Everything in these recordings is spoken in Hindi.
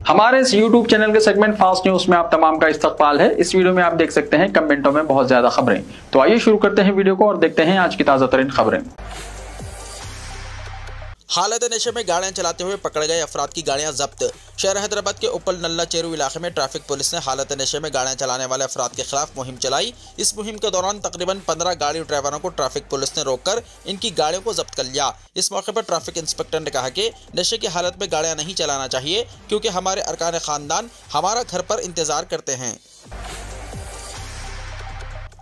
हमारे इस YouTube चैनल के सेगमेंट फास्ट न्यूज में आप तमाम का इस्तकबाल है। इस वीडियो में आप देख सकते हैं कमेंटों में बहुत ज्यादा खबरें। तो आइए शुरू करते हैं वीडियो को और देखते हैं आज की ताजा तरीन खबरें। हालत नशे में गाड़ियां चलाते हुए पकड़ गए अफराद की गाड़ियां जब्त। शहर हैदराबाद के उपल नल्ला चेरू इलाके में ट्रैफिक पुलिस ने हालत नशे में गाड़ियां चलाने वाले अफराद के खिलाफ मुहिम चलाई। इस मुहिम के दौरान तकरीबन 15 गाड़ी ड्राइवरों को ट्रैफिक पुलिस ने रोककर इनकी गाड़ियों को जब्त कर लिया। इस मौके पर ट्रैफिक इंस्पेक्टर ने कहा कि नशे की हालत में गाड़ियां नहीं चलाना चाहिए, क्योंकि हमारे अरकान खानदान हमारा घर पर इंतजार करते हैं।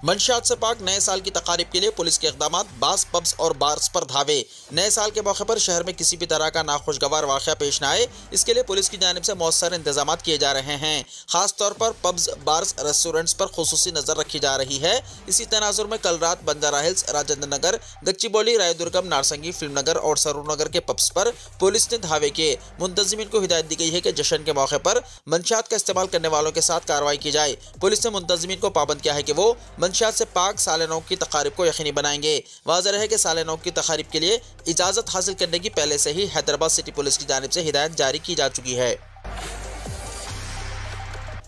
मंशियात से पाक नए साल की तकारीब के लिए पुलिस के इक़दाम, बास पब्स और बार्स पर धावे। नए साल के मौके पर शहर में किसी भी तरह का नाखुशगवार वाक़या पेश न आए, इसके लिए पुलिस की जानिब से मौसर इंतजाम किए जा रहे हैं। खास तौर पर पब्स, बार्स, रेस्टोरेंट्स पर खुसूसी नज़र रखी जा रही है। इसी तनाजुर में कल रात बंजारा हिल्स, राजेंद्र नगर, गच्चीबौली, रायदुर्गम, नारसंगी, फिल्म नगर और सरूर नगर के पब्स पर पुलिस ने धावे किए। मुंतज़िमीन को हिदायत दी गई है कि जश्न के मौके पर मंशियात का इस्तेमाल करने वालों के साथ कार्रवाई की जाए। पुलिस ने मुंतज़िमीन को पाबंद किया है कि वो मंशियात से पाक साले नौ की तकारीब को यकीनी बनाएंगे। वाज़ेह है कि साले नौ की तकारीब के लिए इजाज़त हासिल करने की पहले से ही हैदराबाद सिटी पुलिस की जानिब से हिदायत जारी की जा चुकी है।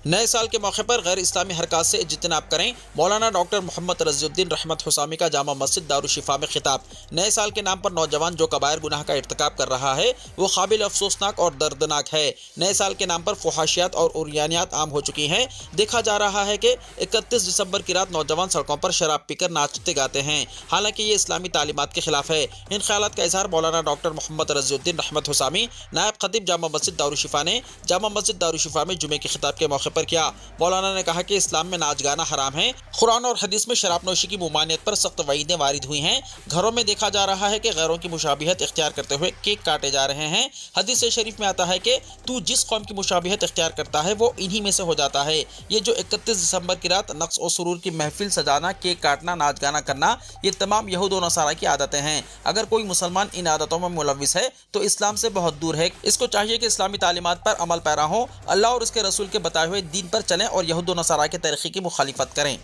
नए साल के मौके पर गैर इस्लामी हरकत से इज्तिनाब करें। मौलाना डॉक्टर मोहम्मद रज़ीउद्दीन रहमत हुसामी का जामा मस्जिद दारुशिफा में खिताब। नए साल के नाम पर नौजवान जो कबायर गुनाह का इर्तिकाब कर रहा है वो काबिल अफसोसनाक और दर्दनाक है। नए साल के नाम पर फुहाशियात और उरियानियात आम हो चुकी हैं। देखा जा रहा है कि 31 दिसंबर की रात नौजवान सड़कों पर शराब पीकर नाचते गाते हैं, हालांकि ये इस्लामी तालीमात के खिलाफ है। इन ख्यालात का इजहार मौलाना डॉक्टर मोहम्मद रज़ीउद्दीन रहमत हुसामी, नायब खतीब जामा मस्जिद दारुशिफा ने जामा मस्जिद दारुशिफा में जुमे के खिताब के मौके पर किया। मौलाना ने कहा कि इस्लाम में नाच गाना हराम है। कुरान और हदीस में शराब नोशी की मुमानियत पर सख्त वईदें वारिद हुई हैं। घरों में देखा जा रहा है कि गैरों की मुशाबिहत इख्तियार करते हुए केक काटे जा रहे हैं। हदीस शरीफ में आता है कि तू जिस कौम की मुशाबिहत इख्तियार करता है वो इन्हीं में से हो जाता है। ये जो 31 दिसंबर की रात नक्स और सुरूर की महफिल सजाना, केक काटना, नाच गाना करना, ये तमाम यहूद और नसारा की आदतें हैं। अगर कोई मुसलमान इन आदतों में मुलविस है तो इस्लाम से बहुत दूर है। इसको चाहिए कि इस्लामी तालीमात पर अमल पैरा हो, अल्लाह और उसके रसूल के बताए हुए दीन पर चलें और यहूद और नसारा के तरीक़े की मुखालिफत करें।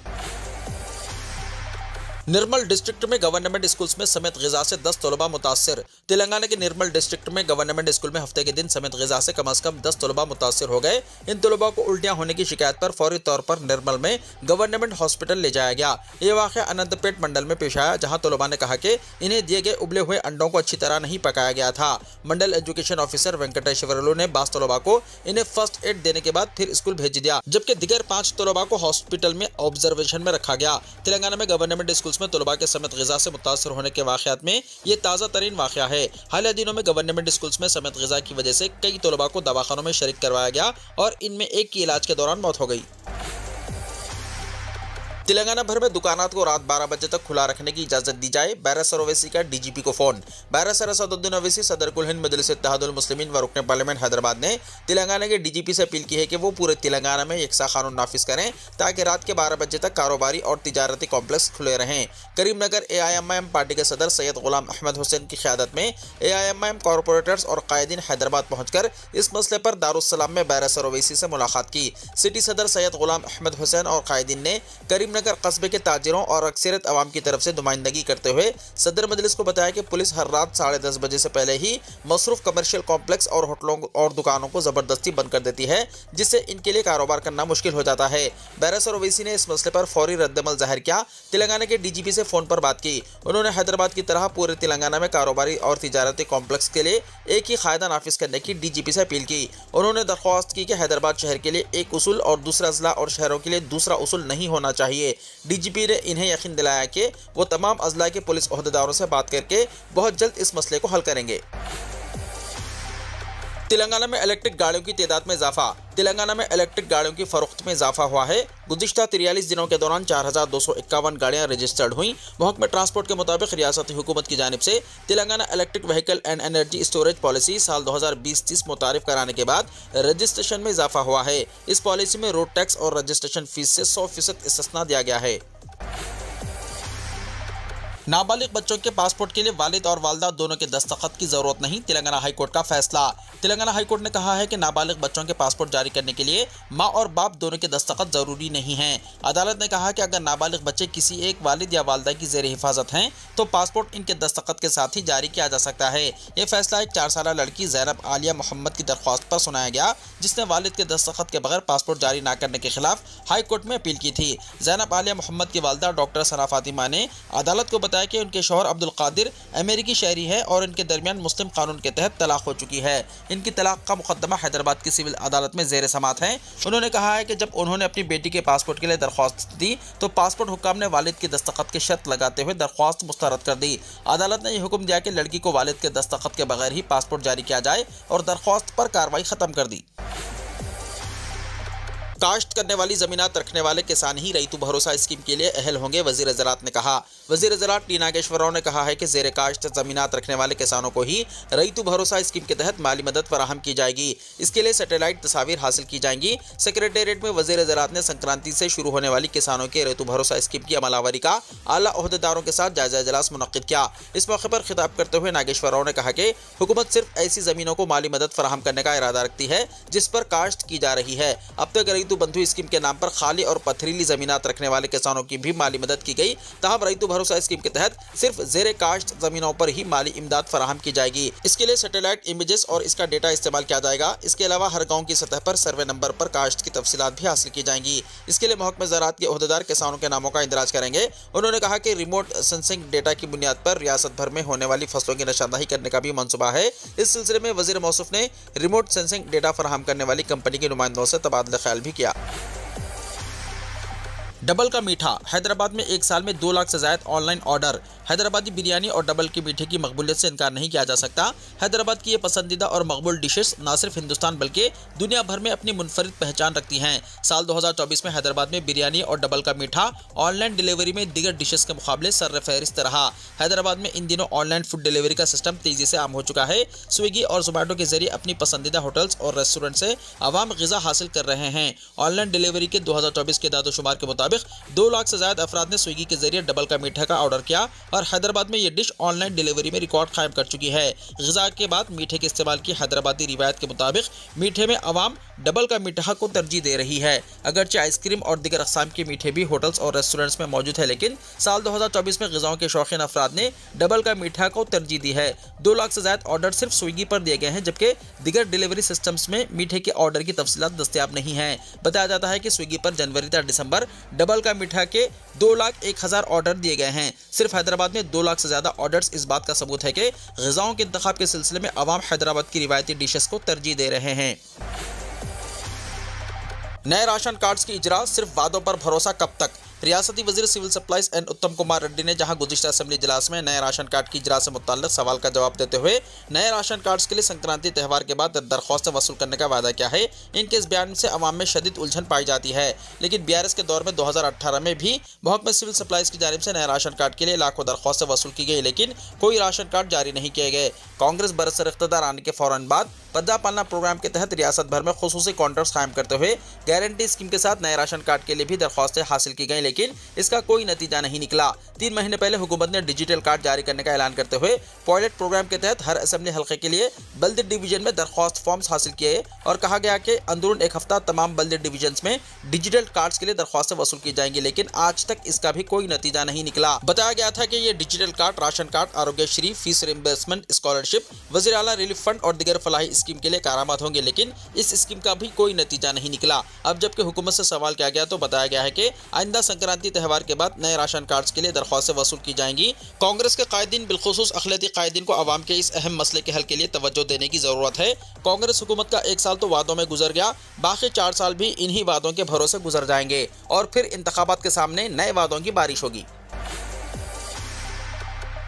निर्मल डिस्ट्रिक्ट में गवर्नमेंट स्कूल्स में समेत ग़िज़ा से 10 तलबा मुतासिर। तेलंगाना के निर्मल डिस्ट्रिक्ट में गवर्नमेंट स्कूल में हफ्ते के दिन समेत ग़िज़ा से कम 10 तलबा मुतासिर हो गए। इन तलबा को उल्टियाँ होने की शिकायत पर फौरी तौर पर निर्मल में गवर्नमेंट हॉस्पिटल ले जाया गया। ये वाक़या अनंतपेट मंडल में पेश आया, जहाँ तलबा ने कहा कि इन्हें दिए गए उबले हुए अंडों को अच्छी तरह नहीं पकाया गया था। मंडल एजुकेशन ऑफिसर वेंकटेश्वरलू ने 22 तलबा को इन्हें फर्स्ट एड देने के बाद फिर स्कूल भेज दिया, जबकि दिगर 5 तलबा को हॉस्पिटल में ऑब्जर्वेशन में रखा गया। तेलंगाना में गवर्नमेंट स्कूल्स में तलबा के समेत ग़िज़ा से मुतासर होने के वाक़यात में ये ताज़ा तरीन वाक़या है। हालिया दिनों में गवर्नमेंट स्कूल्स में समेत ग़िज़ा की वजह से कई तलबा को दवाखानों में शरीक करवाया गया और इनमें एक की इलाज के दौरान मौत हो गई। तेलंगाना भर में दुकानात को रात 12 बजे तक खुला रखने की इजाज़त दी जाए। बैरिस्टर ओवैसी का डीजीपी को फ़ोन। बैरिस्टर असदुद्दीन ओवैसी, सदर कुल हिंद मजलिस इत्तेहादुल मुस्लिमीन व रुकन पार्लियामेंट हैदराबाद ने तेलंगाना के डीजीपी से अपील की है कि वो पूरे तेलंगाना में यकसा कानून नाफिज करें ताकि रात के 12 बजे तक कारोबारी और तिजारती कॉम्प्लेक्स खुले रहें। करीमनगर AIMIM पार्टी के सदर सैयद गुलाम अहमद हुसैन की क़यादत में AIMIM कॉरपोरेटर्स और कायदीन हैदराबाद पहुँचकर इस मसले पर दारुस्सलाम में बैरिस्टर ओवैसी से मुलाकात की। सिटी सदर सैयद गुलाम अहमद हुसैन और कायदीन ने नगर कस्बे के ताजिरों और अक्सरियत अवाम की तरफ से नुमाइंदगी करते हुए सदर मजलिस को बताया कि पुलिस हर रात 10:30 बजे से पहले ही मसरूफ कमर्शियल कॉम्प्लेक्स और होटलों और दुकानों को ज़बरदस्ती बंद कर देती है, जिससे इनके लिए कारोबार करना मुश्किल हो जाता है। बैरिस्टर ओवैसी ने इस मसले पर फौरी रद्दमल जाहिर किया। तेलंगाना के डीजीपी से फ़ोन पर बात की। उन्होंने हैदराबाद की तरह पूरे तेलंगाना में कारोबारी और तिजारती कॉम्प्लेक्स के लिए एक ही कायदा नाफिज करने की डीजीपी से अपील की। उन्होंने दरख्वास्त की कि हैदराबाद शहर के लिए एक उसूल और दूसरा अजला और शहरों के लिए दूसरा उसूल नहीं होना चाहिए। डीजीपी ने इन्हें यकीन दिलाया कि वो तमाम अजला के पुलिस ओहदेदारों से बात करके बहुत जल्द इस मसले को हल करेंगे। तेलंगाना में इलेक्ट्रिक गाड़ियों की तादाद में इजाफा। तेलंगाना में इलेक्ट्रिक गाड़ियों की फरोख्त में इजाफा हुआ है। गुज़िश्ता 43 दिनों के दौरान 4251 गाड़ियाँ रजिस्टर्ड हुई। महकमा ट्रांसपोर्ट के मुताबिक रियासती हुकूमत की जानिब से Telangana electric vehicle and energy storage policy साल 2020-30 मुतारिफ कराने के बाद रजिस्ट्रेशन में इजाफा हुआ है। इस पॉलिसी में रोड टैक्स और रजिस्ट्रेशन फीस से 100% इस्तिस्ना दिया गया है। नाबालिग बच्चों के पासपोर्ट के लिए वालिद और वालिदा दोनों के दस्तखत की जरूरत नहीं, तेलंगाना हाईकोर्ट का फैसला। तेलंगाना हाईकोर्ट ने कहा है कि नाबालिग बच्चों के पासपोर्ट जारी करने के लिए मां और बाप दोनों के दस्तखत जरूरी नहीं हैं। अदालत ने कहा कि अगर नाबालिग बच्चे किसी एक वालिद या वालिदा की जेर हिफाजत हैं तो पासपोर्ट इनके दस्तखत के साथ ही जारी किया जा सकता है। ये फैसला एक 4 साल लड़की ज़ैनब आलिया मोहम्मद की दरख्वास्त पर सुनाया गया, जिसने वालिद के दस्तखत के बगैर पासपोर्ट जारी न करने के खिलाफ हाईकोर्ट में अपील की थी। ज़ैनब आलिया मोहम्मद की वालिदा डॉक्टर सना फातिमा ने अदालत को बताया कि उनके शौहर अब्दुल कादिर अमेरिकी शहरी है और इनके दरमियान मुस्लिम कानून के तहत तलाक हो चुकी है। इनकी तलाक का मुकदमा हैदराबाद की सिविल अदालत में जेर समात है। उन्होंने कहा है कि जब उन्होंने अपनी बेटी के पासपोर्ट के लिए दरख्वास्त दी तो पासपोर्ट हुक्म ने वालिद की दस्तखत की शर्त लगाते हुए दरख्वास्त मुस्तरद कर दी। अदालत ने यह हुक्म दिया कि लड़की को वालिद के दस्तखत के बगैर ही पासपोर्ट जारी किया जाए और दरख्वास्त पर कार्रवाई खत्म कर दी। काश्त करने वाली जमीनात रखने वाले किसान ही रईतु भरोसा स्कीम के लिए अहल होंगे, वजीर ज़राअत ने कहा। वजीर ज़राअत टी नागेश्वर राव ने कहा है कि जेर काश्त जमीनात रखने वाले किसानों को ही रईतु भरोसा स्कीम के तहत माली मदद फराहम की जाएगी। इसके लिए सैटेलाइट तस्वीर हासिल की जाएंगी। सेक्रेटेरिएट में वजीर ज़राअत ने संक्रांति से शुरू होने वाली किसानों के रईतु भरोसा स्कीम की अमलावरी का आला ओहदेदारों के साथ जायजा इजलास मुनक्किद किया। इस मौके पर खिताब करते हुए नागेश्वर राव ने कहा कि हुकूमत सिर्फ ऐसी जमीनों को माली मदद फराहम करने का इरादा रखती है जिस पर काश्त की जा रही है। अब तक रईतु बंधु स्कीम के नाम पर खाली और पथरीली जमीनात रखने वाले किसानों की भी माली मदद की गई। तहम रईतु भरोसा स्कीम के तहत सिर्फ जेर काश्त जमीनों पर ही माली इमदाद फराहम की जाएगी। इसके लिए सैटेलाइट इमेजेस और इसका डेटा इस्तेमाल किया जाएगा। इसके अलावा हर गांव की सतह पर सर्वे नंबर पर काश्त की तफसीलात भी हासिल की जाएंगी। इसके लिए महकमा ज़राअत के ओहदेदार किसानों के नामों का इंदराज करेंगे। उन्होंने कहा कि रिमोट सेंसिंग डेटा की बुनियाद पर रियासत भर में होने वाली फसलों की निशानदही करने का भी मंसूबा है। इस सिलसिले में वजीर मौसूफ ने रिमोट सेंसिंग डेटा फराहम करने वाली कंपनी के नुमाइंदों से तबादला ख्याल भी किया। डबल का मीठा, हैदराबाद में एक साल में 2 लाख से ज़ायद ऑनलाइन ऑर्डर। हैदराबादी बिरयानी और डबल के मीठे की मकबूलियत से इनकार नहीं किया जा सकता। हैदराबाद की ये पसंदीदा और मकबूल डिशेस न सिर्फ हिंदुस्तान बल्कि दुनिया भर में अपनी मुनफरिद पहचान रखती हैं। साल 2024 में हैदराबाद में बिरयानी और डबल का मीठा ऑनलाइन डिलीवरी में दीगर डिशेस के मुकाबले सर्रफहरिस्त रहा। हैदराबाद में इन दिनों ऑनलाइन फूड डिलीवरी का सिस्टम तेज़ी से आम हो चुका है। स्विगी और जोमेटो के जरिए अपनी पसंदीदा होटल्स और रेस्टोरेंट से अवाम ग़िज़ा हासिल कर रहे हैं। ऑनलाइन डिलीवरी के 2024 के दादोशुमार के मुताबिक 2 लाख से ज़्यादा अफराद ने स्विगी के जरिए डबल का मीठा का ऑर्डर किया और हैदराबाद में ये डिश ऑनलाइन डिलीवरी में रिकॉर्ड कायम कर चुकी है। ग़िज़ा के बाद मीठे के इस्तेमाल की हैदराबादी रिवायत के मुताबिक मीठे में अवाम डबल का मीठा को तरजीह दे रही है। अगरचे आइसक्रीम और दीगर अक़साम के मीठे भी होटल्स और रेस्टोरेंट्स में मौजूद है, लेकिन साल 2024 में ग़िज़ाओं के शौकीन अफराद ने डबल का मीठा को तरजीह दी है। 2 लाख से ज़्यादा ऑर्डर सिर्फ स्विगी पर दिए गए हैं, जबकि दीगर डिलीवरी सिस्टम्स में मीठे के ऑर्डर की तफसीलात दस्तयाब नहीं है। बताया जाता है कि स्विगी पर जनवरी से दिसंबर डबल का मीठा के 2,01,000 ऑर्डर दिए गए हैं। सिर्फ हैदराबाद में 2 लाख से ज़्यादा ऑर्डर्स इस बात का सबूत है कि ग़िज़ाओं के इंतखाब के सिलसिले में अवाम हैदराबाद की रिवायती डिशेस को तरजीह दे रहे हैं। नए राशन कार्ड्स की इजरा, सिर्फ वादों पर भरोसा कब तक। रियासती वजीर सिविल सप्लाईज एंड उत्तम कुमार रेड्डी ने जहां गुज़िश्ता असेंबली इजलास में नए राशन कार्ड की इजरा से मुताल्लिक़ सवाल का जवाब देते हुए नए राशन कार्ड्स के लिए संक्रांति त्यौहार के बाद दरख्वास्त वसूल करने का वादा किया है। इनके इस बयान से अवाम में शदीद उलझन पाई जाती है, लेकिन BRS के दौर में 2018 में भी महकमा सिविल सप्लाईज की जानिब से नए राशन कार्ड के लिए लाखों दरख्वास्तें वसूल की गई, लेकिन कोई राशन कार्ड जारी नहीं किए गए। कांग्रेस बरसर इख्तियार आने के फ़ौरन बाद प्रजा पालना प्रोग्राम के तहत रियासत भर में खुसूसी कॉन्ट्रैक्ट्स कायम करते हुए गारंटी स्कीम के साथ नए राशन कार्ड के लिए भी दरख्वास्तें हासिल की गई, लेकिन इसका कोई नतीजा नहीं निकला। 3 महीने पहले हुकूमत ने डिजिटल कार्ड जारी करने का ऐलान करते हुए पायलट प्रोग्राम के तहत हर असेंबली हल्के के लिए बल्दी डिवीजन में दरख्वास्त फॉर्म्स हासिल किए और कहा गया कि अंदरून 1 हफ्ता तमाम बल्दी डिवीजन में डिजिटल कार्ड्स के लिए दरख्वास्तें वसूल की जाएंगी, लेकिन आज तक इसका भी कोई नतीजा नहीं निकला। बताया गया था कि ये digital card, ration card, Aarogyasri, fees reimbursement, scholarship, वज़ीर आला रिलीफ फंड और दीगर फलाही स्कीम के लिए कारामद होंगे, लेकिन इस स्कीम का भी कोई नतीजा नहीं निकला। अब जबकि हुकूमत से सवाल किया गया तो बताया गया है कि आइंदा संक्रांति त्यौहार के बाद नए राशन कार्ड्स के लिए दरख्वास्तें वसूल की जाएंगी। कांग्रेस के कायदीन, बिलखुसूस अखिलती कायदीन को अवाम के इस अहम मसले के हल के लिए तवज्जो देने की ज़रूरत है। कांग्रेस हुकूमत का 1 साल तो वादों में गुजर गया, बाकी 4 साल भी इन्हीं वादों के भरोसे गुजर जाएंगे और फिर इंतखाबात के सामने नए वादों की बारिश होगी।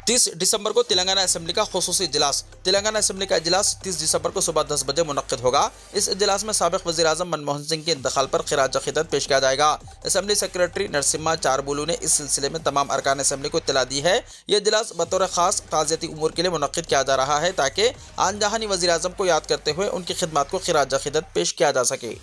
30 दिसंबर को तेलंगाना असेंबली का खुसूसी इजलास। तेलंगाना असेंबली का इजलास 30 दिसंबर को सुबह 10 बजे मुनक्किद होगा। इस इजलास में साबिक़ वज़ीर आज़म मनमोहन सिंह के इंतकाल पर खिराज अक़ीदत पेश किया जाएगा। असेंबली सेक्रेटरी नरसिम्हा चारबुलू ने इस सिलसिले में तमाम अरकान असेंबली को इत्तला दी है। यह इजलास बतौर ख़ास ताज़ियती उमूर के लिए मुनक्किद किया जा रहा है ताकि आन जहानी वज़ीर आज़म को याद करते हुए उनकी खिदमत को खिराज अक़ीदत पेश किया जा सके।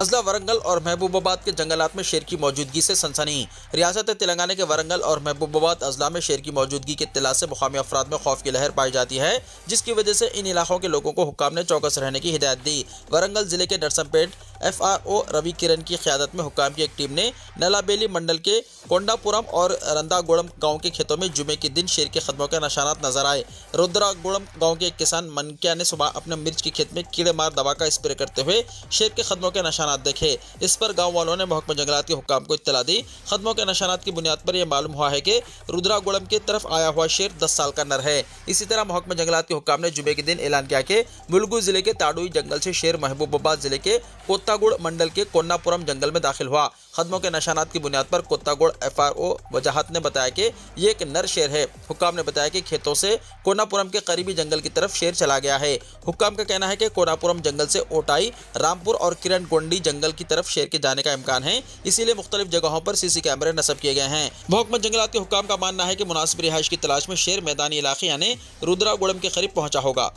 अजला वरंगल और महबूबाबाद के जंगलात में शेर की मौजूदगी से सनसनी। रियासत तेलंगाना के वरंगल और महबूबाबाद अजला में शेर की मौजूदगी की इत्तला से मुकामी अफराद में खौफ की लहर पाई जाती है, जिसकी वजह से इन इलाकों के लोगों को हुक्काम ने चौकस रहने की हिदायत दी। वरंगल जिले के नरसमपेट FRO रवि किरण की क़यादत में हुक्काम की एक टीम ने नलाबेली मंडल के कोंडापुरम और रंदागुड़म गांव के खेतों में जुमे के दिन शेर के कदमों के निशानात नजर आए। रुद्रागुड़म गांव के एक किसान मनकिया ने सुबह अपने मिर्च की खेत में कीड़े मार दवा का स्प्रे करते हुए शेर के कदमों के निशानात देखे। इस पर गांव वालों ने महकमा जंगलात के हुक्काम को इत्तला दी। कदमों के निशानात की बुनियाद पर यह मालूम हुआ है कि रुद्रागुड़म की तरफ आया हुआ शेर 10 साल का नर है। इसी तरह महकमा जंगलात के हुक्काम ने जुमे के दिन ऐलान किया कि मुलुगु जिले के ताडुई जंगल से शेर महबूबाबाद जिले के कोत्तागुड़ मंडल के कोन्नापुरम जंगल में दाखिल हुआ। कदमों के निशानात की बुनियाद पर कोत्तागुड़ FRO वजाहत ने बताया कि ये एक नर शेर है। हुक्काम ने बताया कि खेतों से कोन्नापुरम के करीबी जंगल की तरफ शेर चला गया है। हुक्काम का कहना है कि कोन्नापुरम जंगल से ओटाई, रामपुर और किरण गोंडी जंगल की तरफ शेर के जाने का इम्कान है, इसीलिए मुख्तलिफ जगहों पर CC कैमरे नस्ब किए गए हैं। महकमा जंगलात के हुक्काम का मानना है कि मुनासिब रिहाइश की तलाश में शेर मैदानी इलाके यानी रुद्रागुड़म के करीब पहुंचा होगा।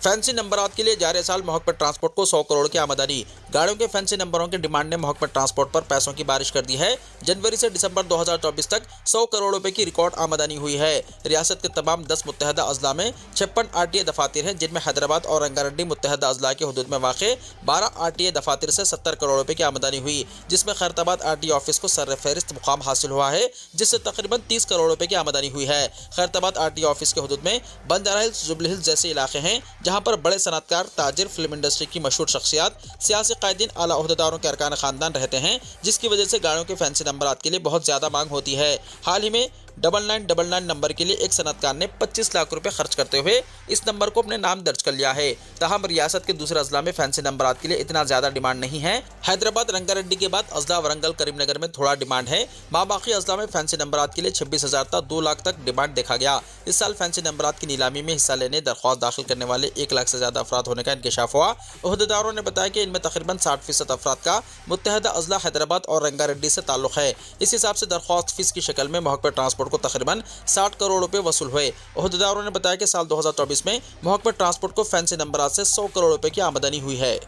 फैंसी नंबरात के लिए जारी साल महकमा ट्रांसपोर्ट को 100 करोड़ की आमदनी। गाड़ियों के फैंसी नंबरों की डिमांड ने महकमा ट्रांसपोर्ट पर पैसों की बारिश कर दी है। जनवरी से दिसंबर 2024 तक 100 करोड़ रुपए की रिकॉर्ड आमदनी हुई है। रियासत के तमाम 10 मुत्तहदा अजला में 56 RTA दफातर हैं, जिनमें हैदराबाद और रंगारेड्डी मुत्तहदा अजला के हदूद में वाक़ 12 RTA दफातर से 70 करोड़ रुपए की आमदनी हुई, जिसमें खैरताबाद RTA ऑफिस को सर्रफहरिस्त मुकाम हासिल हुआ है, जिससे तकरीबन 30 करोड़ रुपए की आमदनी हुई है। खैरताबाद RTA ऑफिस के हदूद में बंजारा हिल्स, जुबली हिल्स जैसे इलाके हैं, जहाँ पर बड़े सनतकार, ताजिर, फिल्म इंडस्ट्री की मशहूर शख्सियात, सियासी कायदीन, आला ओहदेदारों के अरकान खानदान रहते हैं, जिसकी वजह से गाड़ियों के फैंसी नंबरात के लिए बहुत ज़्यादा मांग होती है। हाल ही में 9999 नंबर के लिए एक सनतकार ने 25 लाख रुपए खर्च करते हुए इस नंबर को अपने नाम दर्ज कर लिया है। तहम रियासत के दूसरे अजला में फैंसी नंबरात के लिए इतना ज़्यादा डिमांड नहीं है। हैदराबाद, रंगारेड्डी के बाद अजला वरंगल, करीमनगर में थोड़ा डिमांड है। बाकी अजला में फैंसी नंबरात के लिए 26,000 तक 2 लाख तक डिमांड देखा गया। इस साल फैंसी नंबरात की नीलामी में हिस्सा लेने दरख्वास्त दाखिल करने वाले 1 लाख से ज़्यादा अफराद होने का इंकशाफ हुआ। ओहदेदारों ने बताया कि इनमें तकरीबन 60% अफराद का मुत्तहदा अजला हैदराबाद और रंगारेड्डी से ताल्लुक़ है। इस हिसाब से दरख्वास्त फीस की शक्ल में महकमा ट्रांसपोर्ट को तकरीबन 60 करोड़ रुपए वसूल हुए। ओहदेदारों ने बताया कि साल 2024 में महकमा ट्रांसपोर्ट को फैंसी नंबरात से 100 करोड़ रुपए की आमदनी हुई है।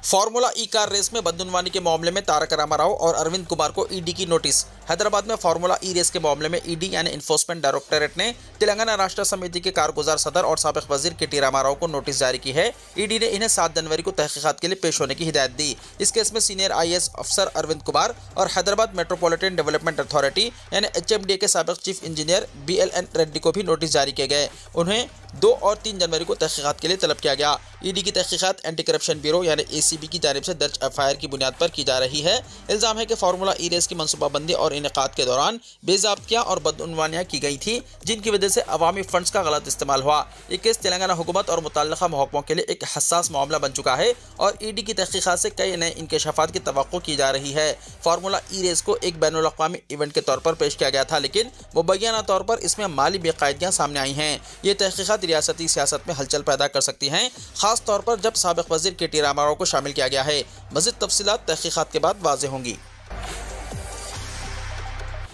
फार्मूला ई कार रेस में बदउनवानी के मामले में तारक रामाराव और अरविंद कुमार को ईडी की नोटिस। हैदराबाद में फार्मूला ई रेस के मामले में ईडी यानी इन्फोर्समेंट डायरेक्टोरेट ने तेलंगाना राष्ट्र समिति के कारगुजार सदर और साबिक वजीर KT रामाराव को नोटिस जारी की है। ईडी ने इन्हें 7 जनवरी को तहकीकात के लिए पेश होने की हिदायत दी। इस केस में सीनियर IAS अफसर अरविंद कुमार और हैदराबाद मेट्रोपॉलिटन डेवलपमेंट अथॉरिटी यानी HMDA के साबिक चीफ इंजीनियर BLN रेड्डी को भी नोटिस जारी किए गए। उन्हें 2 और 3 जनवरी को तहकीकात के लिए तलब किया गया। ईडी की तहकीकात एंटी करप्शन ब्यूरो यानी ACB की जानिब से दर्ज FIR की बुनियाद पर की जा रही है। इल्जाम है कि फार्मूला ई रेस की मनसूबाबंदी और इनेकाद के दौरान बेज़ाब्तियां और बदउनवानियां की गई थी, जिनकी वजह से अवामी फंड्स का गलत इस्तेमाल हुआ। ये केस तेलंगाना हुकूमत और मुतल्लिका महकमों के लिए एक हसास मामला बन चुका है और ईडी की तहकीकात से कई नए इंकशाफात की तवक्को की जा रही है। फार्मूला ई रेस को एक बैनुल अक़वामी इवेंट के तौर पर पेश किया गया था, लेकिन मुबैना तौर पर इसमें माली बेकायदगियां सामने आई हैं। ये तहकीकात रियासती सियासत में हलचल पैदा कर सकती हैं, खास तौर पर जब साबिक वजीर KT रामाराव को शामिल किया गया है। मज़ीद तफसीलात तहकीकात के बाद वाज़ेह होंगी।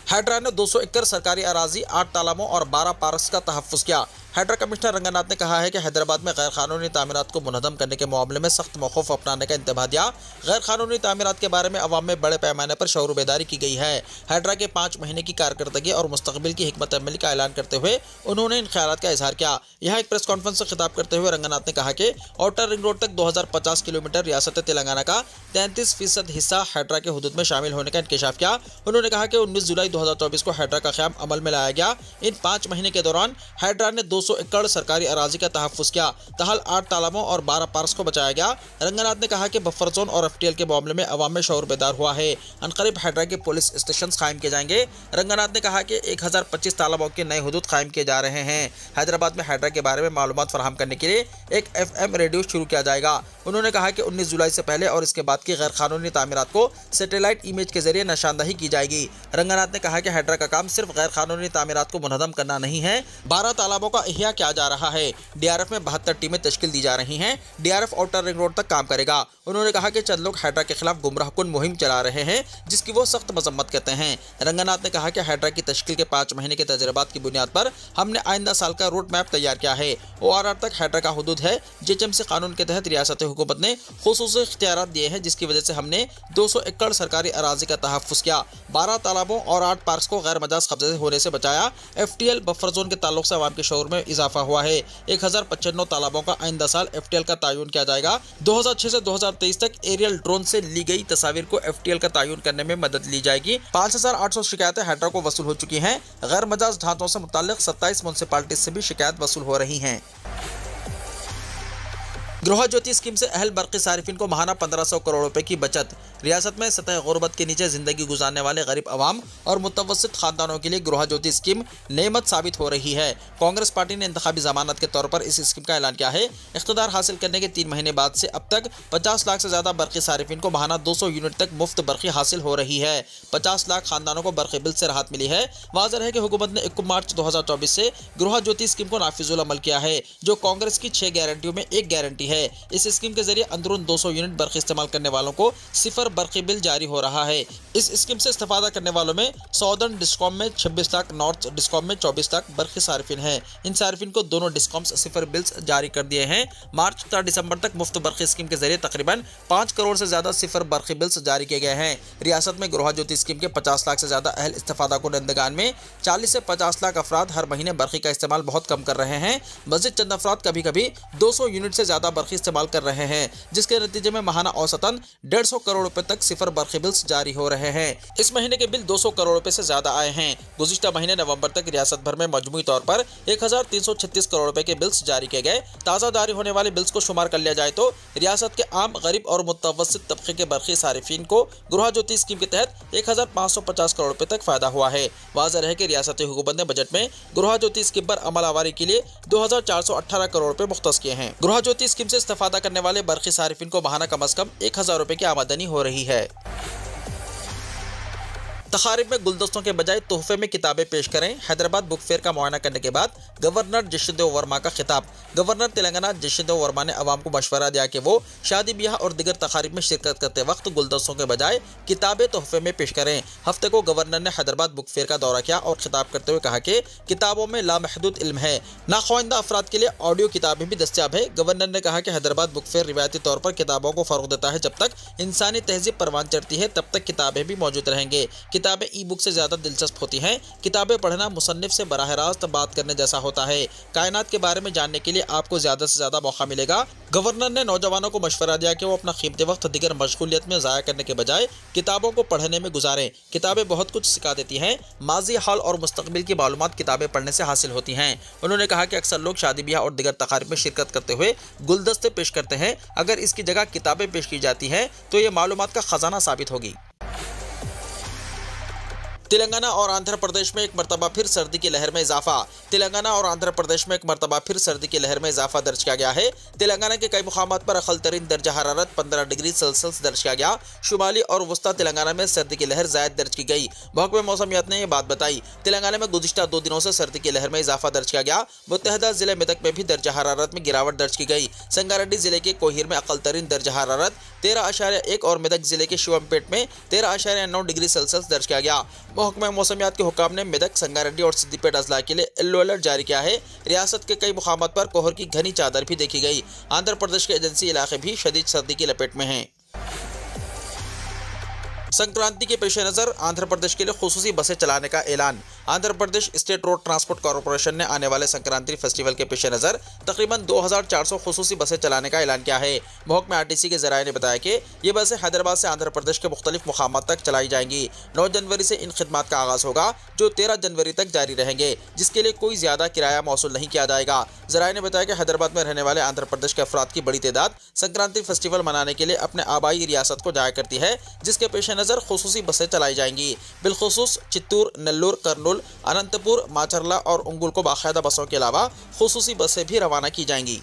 हैड्रा ने 200 एकड़ सरकारी अराजी, 8 तालाबों और 12 पार्क्स का तहफ़्फ़ुज़ किया। हैड्रा कमिश्नर रंगनाथ ने कहा है कि हैदराबाद में गैर कानूनी तामीरात को मुनज़्ज़म करने के मामले में सख्त मौक़िफ़ अपनाने का इंतबाह दिया। गैर कानूनी तामीरात के बारे में अवाम में बड़े पैमाने पर शऊर बेदारी की गई है। हैड्रा के 5 महीने की कारकर्दगी और मुस्तक़बिल की हिकमत अमली का ऐलान करते हुए उन्होंने इन ख़यालात का इजहार किया। यहाँ एक प्रेस कॉन्फ्रेंस से खिताब करते हुए रंगनाथ ने कहा कि आउटर रिंग रोड तक 2050 किलोमीटर रियासत तेलंगाना का 33% हिस्सा हैड्रा के हुदूद में शामिल होने का इंकशाफ किया। उन्होंने कहा कि 19 जुलाई 2024 को हैड्रा का क़याम अमल में लाया गया। इन 5 महीने के दौरान हैड्रा ने 200 एकड़ सरकारी अराजी का तहफ़्फ़ुज़ किया। तहल 8 तालाबों और 12 पार्क्स को बचाया गया। रंगनाथ ने कहा कि बफर जोन और FTL के मामले में अवाम में शऊर बेदार हुआ है। अनकरीब हैड्रा के पुलिस स्टेशन कायम किए जाएंगे। रंगनाथ ने कहा कि 1025 तालाबों के नए हुदूद कायम किए जा रहे हैं। हैदराबाद में हैड्रा के बारे में मालूमात फराहम करने के लिए एक FM रेडियो शुरू किया जाएगा। उन्होंने कहा कि 19 जुलाई से पहले और इसके बाद की गैर कानूनी तामीरात को सैटेलाइट इमेज के जरिए निशानदही की जाएगी। रंगनाथ ने कहा कि हैड्रा का काम सिर्फ गैर कानूनी तामीरात को मुनज़्ज़म करना नहीं है, 12 तालाबों का मुहैया किया जा रहा है। डीआरएफ में 72 टीमें तश्कील दी जा रही हैं। डीआरएफ आउटर रिंग रोड तक काम करेगा। उन्होंने कहा कि चंद लोग हाइड्रा के खिलाफ गुमराहकुन मुहिम चला रहे हैं, जिसकी वो सख्त मजम्मत करते हैं। रंगनाथ ने कहा कि हाइड्रा की तश्कील के 5 महीने के तजर्बात की बुनियाद पर हमने आइंदा साल का रूट मैप तैयार किया है। ORR तक हाइड्रा का हुदूद है। JHMC कानून के तहत रियासती हुकूमत ने खुसूसी इख्तियारात दिए हैं, जिसकी वजह से हमने 200 एकड़ सरकारी अराजी का तहफ़्फ़ुज़ किया, 12 तालाबों और 8 पार्क्स को गैर मजाज कब्जे होने से बचाया। FTL बफर जोन के ताल्लुक से अवाम के शऊर में इजाफा हुआ है। 1095 तालाबों का आइंदा साल FTL का तयन किया जाएगा। 2006 से 2023 तक एरियल ड्रोन से ली गई तस्वीर को FTL का तयन करने में मदद ली जाएगी। 5800 शिकायतें हाइड्रा को वसूल हो चुकी हैं। गैर मजाज ढांचों से मुताल्लिक 27 म्युनिसिपैलिटी से भी शिकायत वसूल हो रही हैं। गृह ज्योति स्कीम से अहल बरक़ी सारिफिन को माहाना 1500 करोड़ रुपए की बचत। रियासत में सतह गुर्बत के नीचे जिंदगी गुजारने वाले गरीब अवाम और मुतवस्सित खानदानों के लिए गृह ज्योति स्कीम नेमत साबित हो रही है। कांग्रेस पार्टी ने इंतखाबी जमानत के तौर पर इस स्कीम का ऐलान किया है। इख्तिदार हासिल करने के 3 महीने बाद से अब तक 50 लाख से ज्यादा बरक़ी सारिफिन को माहाना 200 यूनिट तक मुफ्त बरक़ी हासिल हो रही है। 50 लाख खानदानों को बरक़ी बिल से राहत मिली है। वाज़ेह है कि हुकूमत ने 1 मार्च 2024 से गृह ज्योति स्कीम को नाफिजुल अमल किया है, जो कांग्रेस की 6 गारंटियों में एक गारंटी है। इस स्कीम के जरिए अंदरून 200 यूनिट बरक़ी इस्तेमाल करने वालों को 0 बरक़ी बिल जारी हो रहा है। इस स्कीम से इस्तेफादा करने वालों में सौदर्न डिस्कॉम में 26 लाख, नॉर्थ डिस्कॉम में 24 लाख बरक़ी सारिफिन हैं। इन सारिफिन को दोनों डिस्कॉम्स 0 बिल्स जारी कर दिए हैं। मार्च 4 दिसंबर तक मुफ्त बरक़ी स्कीम के जरिए तकरीबन 5 करोड़ से ज्यादा 0 बरक़ी बिल्स जारी किए गए हैं। रियासत में गृह ज्योति स्कीम के 50 लाख से ज्यादा अहल इस्तेफादा कुनंदगान में 40 से 50 लाख अफराद हर महीने बरक़ी का इस्तेमाल बहुत कम कर रहे हैं। मज़ीद चंद अफराद कभी कभी 200 यूनिट से ज्यादा बरक़ी इस्तेमाल कर रहे हैं, जिसके नतीजे में माहाना औसतन 150 करोड़ रुपए तक 0 बरक़ी बिल्स जारी हो रहे हैं। इस महीने के बिल 200 करोड़ रुपए से ज्यादा आए हैं। गुज़िश्ता महीने नवंबर तक रियासत भर में मजमूई तौर पर 1336 करोड़ रुपए के बिल्स जारी किए गए। ताज़ा जारी होने वाले बिल्स को शुमार कर लिया जाए तो रियासत के आम, गरीब और मुतवस्सित तबके के बरक़ी सारिफिन को गृह ज्योति स्कीम के तहत 1550 करोड़ रुपए तक फायदा हुआ है। वाज़ेह है कि रियासती हुकूमत ने बजट में गृह ज्योति स्कीम पर अमल आवारी के लिए 2418 करोड़ रुपए मुख्तस किए हैं। गृह ज्योति स्कीम से इस्तेफादा करने वाले बरक़ी सारिफिन को माहाना कम अज कम 1000 रुपए की आमदनी हो रही है। तकारीब में गुलदस्तों के बजाय तोहफे में किताबें पेश करें। हैदराबाद बुक फेयर का मुआयना करने के बाद गवर्नर जशदेव वर्मा का खिताब। गवर्नर तेलंगाना जशदेव वर्मा ने अवाम को मशवरा दिया कि वो शादी ब्याह और दीगर तकारीब में शिरकत करते वक्त गुलदस्तों के बजाय किताबें तोहफे में पेश करें। हफ्ते को गवर्नर ने हैदराबाद बुक फेयर का दौरा किया और खिताब करते हुए कहा कि किताबों में लामहदूद इल्म है। नाख्वाइंदा अफराद के लिए ऑडियो किताबें भी दस्तियाब है। गवर्नर ने कहा कि हैदराबाद बुक फेयर रिवायती तौर पर किताबों को फरोग देता है। जब तक इंसानी तहजीब परवान चढ़ती है तब तक किताबें भी मौजूद रहेंगे। किताबें ई बुक से ज्यादा दिलचस्प होती हैं। किताबें पढ़ना मुसन्निफ से बराह रास्त बात करने जैसा होता है। कायनात के बारे में जानने के लिए आपको ज्यादा से ज्यादा मौका मिलेगा। गवर्नर ने नौजवानों को मशवरा दिया कि वो अपना कीमती वक्त दीगर मशगूलियत में ज़ाया करने के बजाय किताबों को पढ़ने में गुजारें। किताबें बहुत कुछ सिखा देती हैं। माजी, हाल और मुस्तकबिल की मालूमात किताबें पढ़ने से हासिल होती हैं। उन्होंने कहा कि अक्सर लोग शादी ब्याह और दीगर तकारीब में शिरकत करते हुए गुलदस्ते पेश करते हैं। अगर इसकी जगह किताबें पेश की जाती हैं तो ये मालूमात का खजाना साबित होगी। तेलंगाना और आंध्र प्रदेश में एक मरतबा फिर सर्दी की लहर में इजाफा। तेलंगाना और आंध्र प्रदेश में एक मरतबा फिर सर्दी की लहर में इजाफा दर्ज किया गया है। तेलंगाना के कई मुकामात पर अक़ल तरीन दर्जा हरारत 15 डिग्री सेल्सियस दर्ज किया गया। शुमाली और वस्ता तेलंगाना में सर्दी की लहर ज़ायद दर्ज की गई। महकमे मौसमियात ने यह बात बताई। तेलंगाना में गुज़िश्ता 2 दिनों से सर्दी की लहर में इजाफा दर्ज किया गया। मुत्तहदा जिले मेदक में भी दर्जा हरारत में गिरावट दर्ज की गई। संगारेड्डी जिले के कोहिर में अक़ल तरीन दर्जा हरारत 13.1 और मेदक जिले के शिवमपेट में 13.9 डिग्री सेल्सियस दर्ज किया गया। महकमा मौसमियात के हुकाम ने मेदक, संगारेड्डी और सिद्दीपेट अजला के लिए येलो अलर्ट जारी किया है। रियासत के कई मुकामात पर कोहर की घनी चादर भी देखी गई। आंध्र प्रदेश के एजेंसी इलाके भी शदीद सर्दी की लपेट में हैं। संक्रांति के पेश नज़र आंध्र प्रदेश के लिए खुसूसी बसें चलाने का ऐलान। Andhra Pradesh state road transport corporation ने आने वाले संक्रांति फेस्टिवल के पेश नज़र तकरीबन 2400 खुसूसी बसें चलाने का ऐलान किया है। महकमे आरटीसी के ज़राए ने बताया कि ये बसें हैदराबाद से आंध्र प्रदेश के मुख्तलिफ मुकामात तक चलाई जाएंगी। 9 जनवरी से इन खिदमात का आगाज़ होगा, जो 13 जनवरी तक जारी रहेंगे, जिसके लिए कोई ज़्यादा किराया मौसूल नहीं किया जाएगा। ज़राए ने बताया कि हैदराबाद में रहने वाले आंध्र प्रदेश के अफराद की बड़ी तादाद संक्रांति फेस्टिवल मनाने के लिए अपने आबाई रियासत को जाया करती है, जिसके पेश नज़र खुसूसी बसें चलाई जाएंगी। बिलखुसूस चित्तूर, नेल्लूर, कर्नूल, अनंतपुर, माचरला और उंगुल को बाकायदा बसों के अलावा खुसूसी बसें भी रवाना की जाएंगी।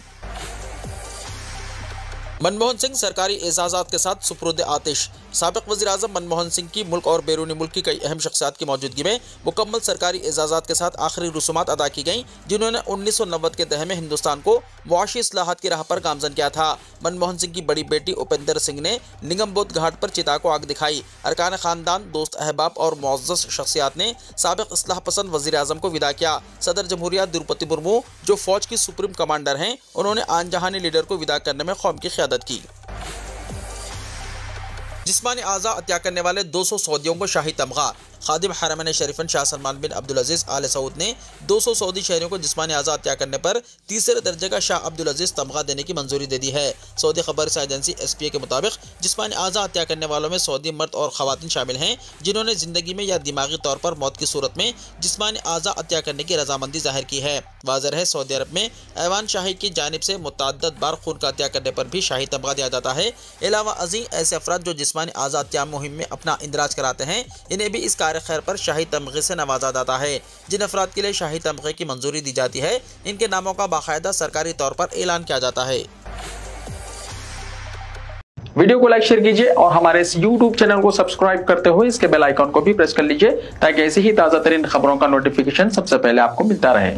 मनमोहन सिंह सरकारी एजाज़ात के साथ सुपुर्द आतिश। साबिक वज़ीर-ए-आज़म मनमोहन सिंह की मुल्क और बैरूनी मुल्क की कई अहम शख्सियात की मौजूदगी में मुकम्मल सरकारी एजाज़ात के साथ आखिरी रसूमात अदा की गईं, जिन्होंने 1990 के दहे में हिंदुस्तान को मुआशी इस्लाहात की राह पर गामजन किया था। मनमोहन सिंह की बड़ी बेटी उपेंद्र सिंह ने निगमबोध घाट पर चिता को आग दिखाई। अरकान खानदान, दोस्त अहबाब और मुअज़्ज़ज़ शख्सियात ने साबिक इस्लाह पसंद वज़ीर-ए-आज़म को विदा किया। सदर जमहूरिया द्रौपदी मुर्मू, जो फौज की सुप्रीम कमांडर हैं, उन्होंने आन जहानी लीडर को विदा करने में कौम की क़यादत की। जिस्मानी आज़ा अतिया करने वाले 200 सऊदियों को शाही तमगा। खादिम हरमैन शरीफन शाह सलमान बिन अब्दुल अजीज़ आल सऊद ने 200 सऊदी शहरियों को जिस्मानी आज़ा अतिया करने पर तीसरे दर्जे का शाह अब्दुल अजीज़ तमगा देने की मंजूरी दे दी है। सऊदी खबर एजेंसी SPA के मुताबिक जिस्मानी आज़ा अतिया करने वालों में सऊदी मर्द और ख़वातीन शामिल हैं, जिन्होंने ज़िंदगी में या दिमागी तौर पर मौत की सूरत में जिस्मानी आज़ा अतिया करने की रजामंदी जाहिर की है। वाज़ेह है, सऊदी अरब में ऐवान शाही की जानिब से मुतअद्दिद बार खून का अतिया करने पर भी शाही तमगा दिया जाता है। अलावा अज़ीम ऐसे अफराद जो जिस्मानी आज़ा अतिया मुहिम में अपना इंदराज कराते हैं, इन्हें भी इस कार्य खैर पर शाही तमगे से नवाजा जाता है। जिन अफराद के लिए शाही तमगे की मंजूरी दी जाती है, इनके नामों का बाकायदा सरकारी तौर पर ऐलान किया जाता है। वीडियो को लाइक शेयर कीजिए और हमारे इस YouTube चैनल को सब्सक्राइब करते हुए इसके बेल आइकॉन को भी प्रेस कर लीजिए, ताकि ऐसी ही ताज़ा तरीन खबरों का नोटिफिकेशन सबसे पहले आपको मिलता रहे।